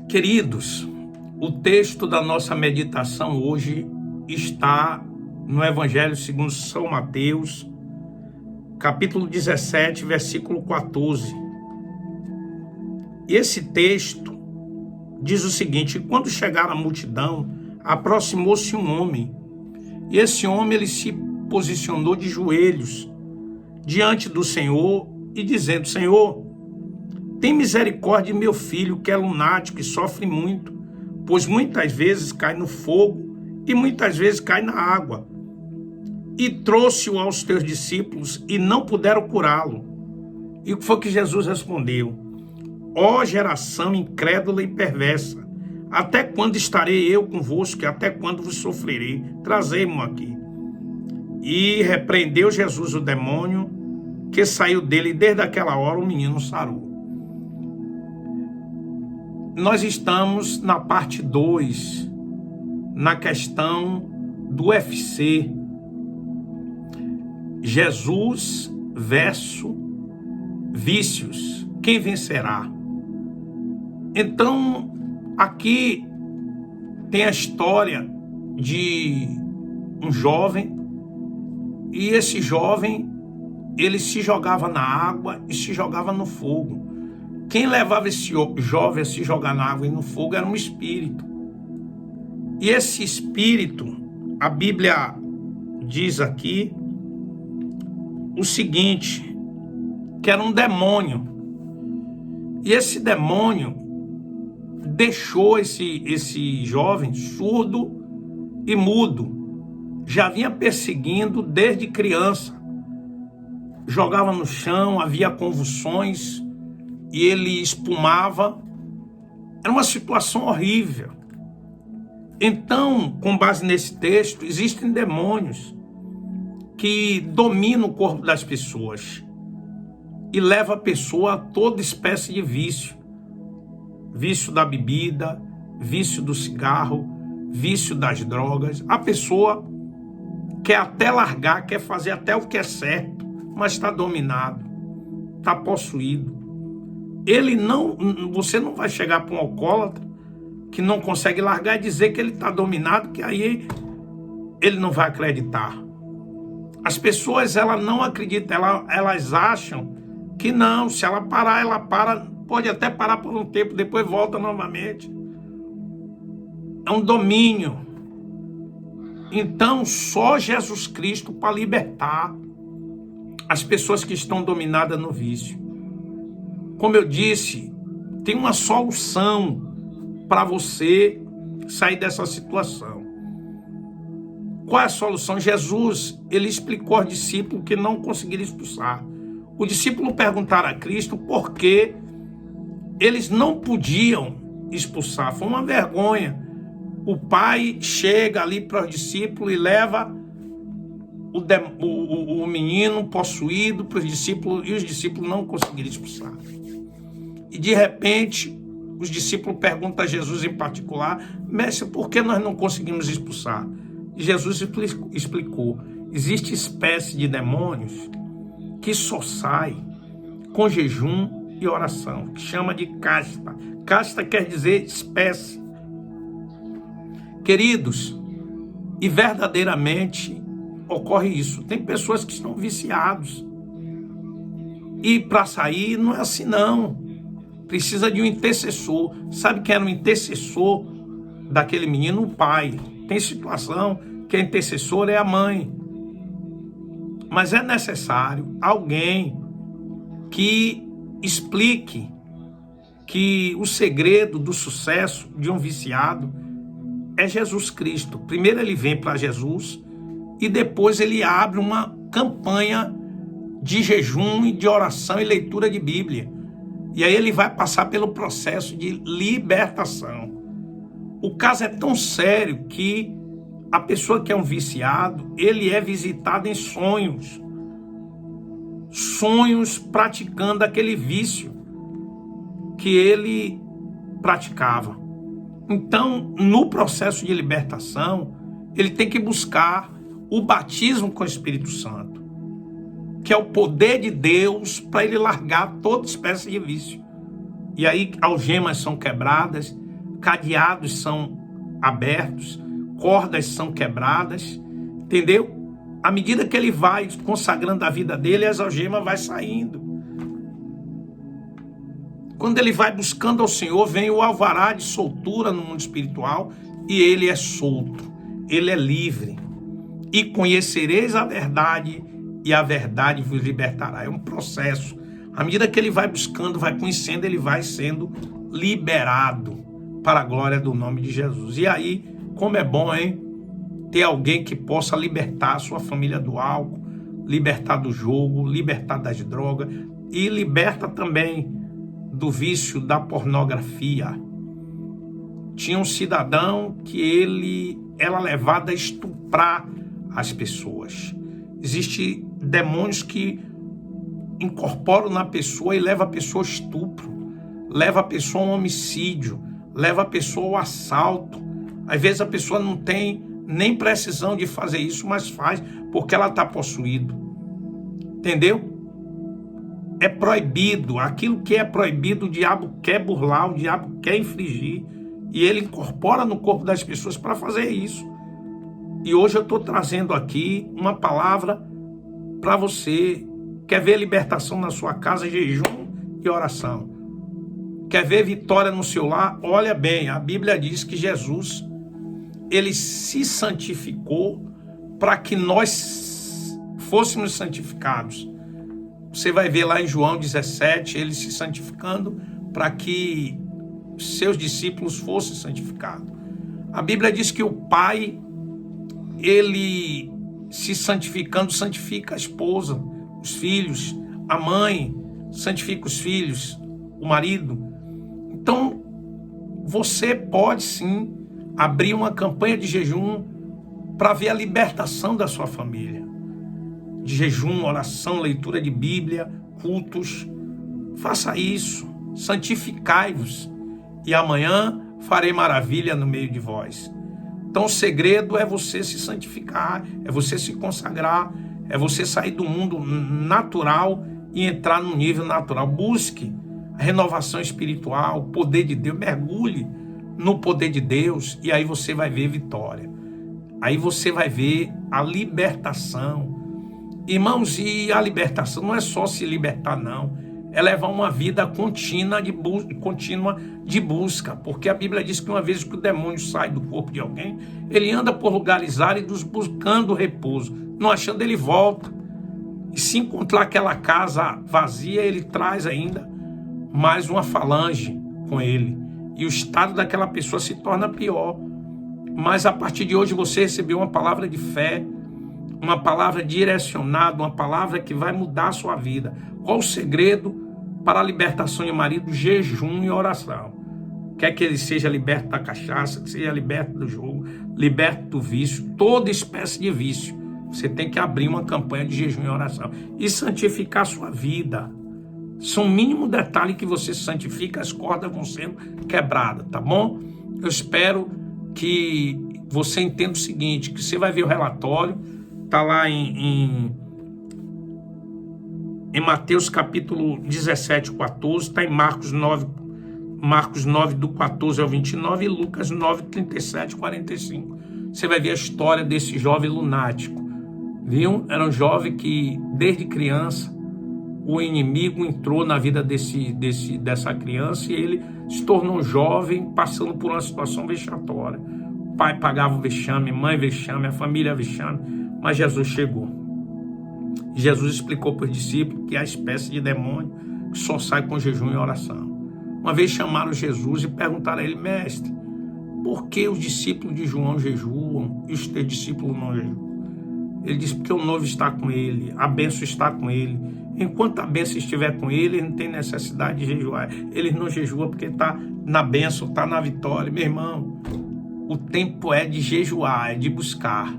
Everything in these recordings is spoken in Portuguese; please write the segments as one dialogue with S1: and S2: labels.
S1: Queridos, o texto da nossa meditação hoje está no Evangelho segundo São Mateus, capítulo 17, versículo 14. E esse texto diz o seguinte: quando chegaram a multidão, aproximou-se um homem. E esse homem ele se posicionou de joelhos diante do Senhor e dizendo: Senhor, tem misericórdia de meu filho, que é lunático e sofre muito, pois muitas vezes cai no fogo e muitas vezes cai na água. E trouxe-o aos teus discípulos e não puderam curá-lo. E o que foi que Jesus respondeu? Ó geração incrédula e perversa, até quando estarei eu convosco e até quando vos sofrerei? Trazei-mo aqui. E repreendeu Jesus o demônio, que saiu dele, e desde aquela hora o menino sarou. Nós estamos na parte 2, na questão do UFC. Jesus versus vícios. Quem vencerá? Então, aqui tem a história de um jovem, e esse jovem, ele se jogava na água e se jogava no fogo. Quem levava esse jovem a se jogar na água e no fogo era um espírito. E esse espírito, a Bíblia diz aqui o seguinte, que era um demônio. E esse demônio deixou esse jovem surdo e mudo. Já vinha perseguindo desde criança. Jogava no chão, havia convulsões, e ele espumava. Era uma situação horrível. Então, com base nesse texto, existem demônios que dominam o corpo das pessoas e levam a pessoa a toda espécie de vício. Vício da bebida, vício do cigarro, vício das drogas. A pessoa quer até largar, quer fazer até o que é certo, mas está dominado, está possuído. Você não vai chegar para um alcoólatra que não consegue largar e dizer que ele está dominado, que aí ele não vai acreditar. As pessoas, elas não acreditam, elas acham que não, se ela parar, ela para, pode até parar por um tempo, depois volta novamente. É um domínio. Então, só Jesus Cristo para libertar as pessoas que estão dominadas no vício. Como eu disse, tem uma solução para você sair dessa situação. Qual é a solução? Jesus, ele explicou aos discípulos que não conseguiram expulsar. O discípulo perguntaram a Cristo por que eles não podiam expulsar. Foi uma vergonha. O pai chega ali para os discípulos e leva o menino possuído para os discípulos, e os discípulos não conseguiram expulsar. E de repente, os discípulos perguntam a Jesus em particular: Mestre, por que nós não conseguimos expulsar? E Jesus explicou: existe espécie de demônios que só sai com jejum e oração, que chama de casta. Casta quer dizer espécie. Queridos, e verdadeiramente ocorre isso. Tem pessoas que estão viciados. E para sair não é assim não. Precisa de um intercessor. Sabe quem era o intercessor daquele menino? O pai. Tem situação que a intercessora é a mãe. Mas é necessário alguém que explique que o segredo do sucesso de um viciado é Jesus Cristo. Primeiro ele vem para Jesus e depois ele abre uma campanha de jejum e de oração e leitura de Bíblia. E aí ele vai passar pelo processo de libertação. O caso é tão sério que a pessoa que é um viciado, ele é visitado em sonhos. Sonhos praticando aquele vício que ele praticava. Então, no processo de libertação, ele tem que buscar o batismo com o Espírito Santo, que é o poder de Deus para ele largar toda espécie de vício. E aí algemas são quebradas, cadeados são abertos, cordas são quebradas, entendeu? À medida que ele vai consagrando a vida dele, as algemas vai saindo. Quando ele vai buscando ao Senhor, vem o alvará de soltura no mundo espiritual e ele é solto, ele é livre. E conhecereis a verdade e a verdade vos libertará. É um processo. À medida que ele vai buscando, vai conhecendo, ele vai sendo liberado para a glória do nome de Jesus. E aí, como é bom, hein? Ter alguém que possa libertar a sua família do álcool, libertar do jogo, libertar das drogas e liberta também do vício da pornografia. Tinha um cidadão que ele era levado a estuprar as pessoas. Existem demônios que incorporam na pessoa e levam a pessoa ao estupro, leva a pessoa ao homicídio, leva a pessoa ao assalto. Às vezes a pessoa não tem nem precisão de fazer isso, mas faz porque ela está possuída. Entendeu? É proibido. Aquilo que é proibido, o diabo quer burlar, o diabo quer infligir. E ele incorpora no corpo das pessoas para fazer isso. E hoje eu estou trazendo aqui uma palavra para você. Quer ver libertação na sua casa, jejum e oração. Quer ver vitória no seu lar? Olha bem, a Bíblia diz que Jesus, ele se santificou para que nós fôssemos santificados. Você vai ver lá em João 17, ele se santificando para que seus discípulos fossem santificados. A Bíblia diz que o Pai, ele se santificando, santifica a esposa, os filhos, a mãe, santifica os filhos, o marido. Então, você pode sim abrir uma campanha de jejum para ver a libertação da sua família. De jejum, oração, leitura de Bíblia, cultos. Faça isso, santificai-vos e amanhã farei maravilha no meio de vós. Então o segredo é você se santificar, é você se consagrar, é você sair do mundo natural e entrar no nível natural. Busque a renovação espiritual, o poder de Deus, mergulhe no poder de Deus e aí você vai ver vitória. Aí você vai ver a libertação. Irmãos, e a libertação não é só se libertar, não. É levar uma vida contínua de busca. Porque a Bíblia diz que uma vez que o demônio sai do corpo de alguém, ele anda por lugares áridos buscando repouso. Não achando, ele volta. E se encontrar aquela casa vazia, ele traz ainda mais uma falange com ele. E o estado daquela pessoa se torna pior. Mas a partir de hoje você recebeu uma palavra de fé, uma palavra direcionada, uma palavra que vai mudar a sua vida. Qual o segredo para a libertação de marido? Jejum e oração. Quer que ele seja liberto da cachaça, que seja liberto do jogo, liberto do vício, toda espécie de vício. Você tem que abrir uma campanha de jejum e oração e santificar a sua vida. São um mínimo detalhe que você santifica, as cordas vão sendo quebradas, tá bom? Eu espero que você entenda o seguinte, que você vai ver o relatório, tá lá em Mateus capítulo 17, 14, está em Marcos 9 do 14 ao 29 e Lucas 9, 37, 45. Você vai ver a história desse jovem lunático, viu? Era um jovem que desde criança o inimigo entrou na vida dessa criança e ele se tornou jovem passando por uma situação vexatória. O pai pagava o vexame, mãe vexame, a família vexame, mas Jesus chegou. Jesus explicou para os discípulos que há espécie de demônio que só sai com jejum e oração. Uma vez chamaram Jesus e perguntaram a ele: mestre, por que os discípulos de João jejuam e os teus discípulos não jejuam? Ele disse: porque o noivo está com ele, a bênção está com ele. Enquanto a bênção estiver com ele, ele não tem necessidade de jejuar. Ele não jejua porque está na bênção, está na vitória. Meu irmão, o tempo é de jejuar, é de buscar.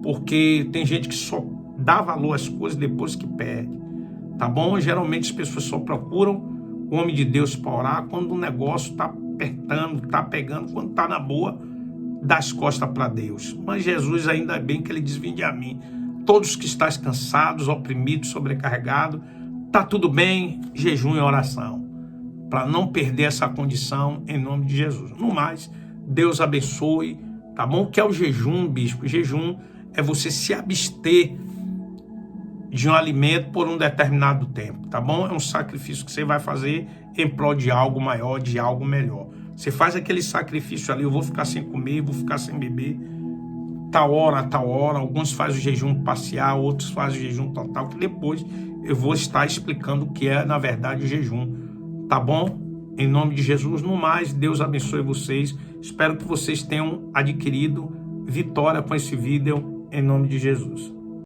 S1: Porque tem gente que só dá valor às coisas depois que perde. Tá bom? Geralmente as pessoas só procuram o homem de Deus para orar quando o negócio está apertando, está pegando, quando está na boa, dá as costas para Deus. Mas Jesus, ainda bem que ele diz: vinde a mim, todos que estáis cansados, oprimidos, sobrecarregados, tá tudo bem, jejum e oração. para não perder essa condição, em nome de Jesus. No mais, Deus abençoe, tá bom? O que é o jejum, bispo? O jejum é você se abster de um alimento por um determinado tempo, tá bom? É um sacrifício que você vai fazer em prol de algo maior, de algo melhor. Você faz aquele sacrifício ali, eu vou ficar sem comer, vou ficar sem beber, tal hora, tal hora. Alguns fazem o jejum parcial, outros fazem o jejum total, que depois eu vou estar explicando o que é, na verdade, o jejum, tá bom? Em nome de Jesus, no mais, Deus abençoe vocês. Espero que vocês tenham adquirido vitória com esse vídeo, em nome de Jesus.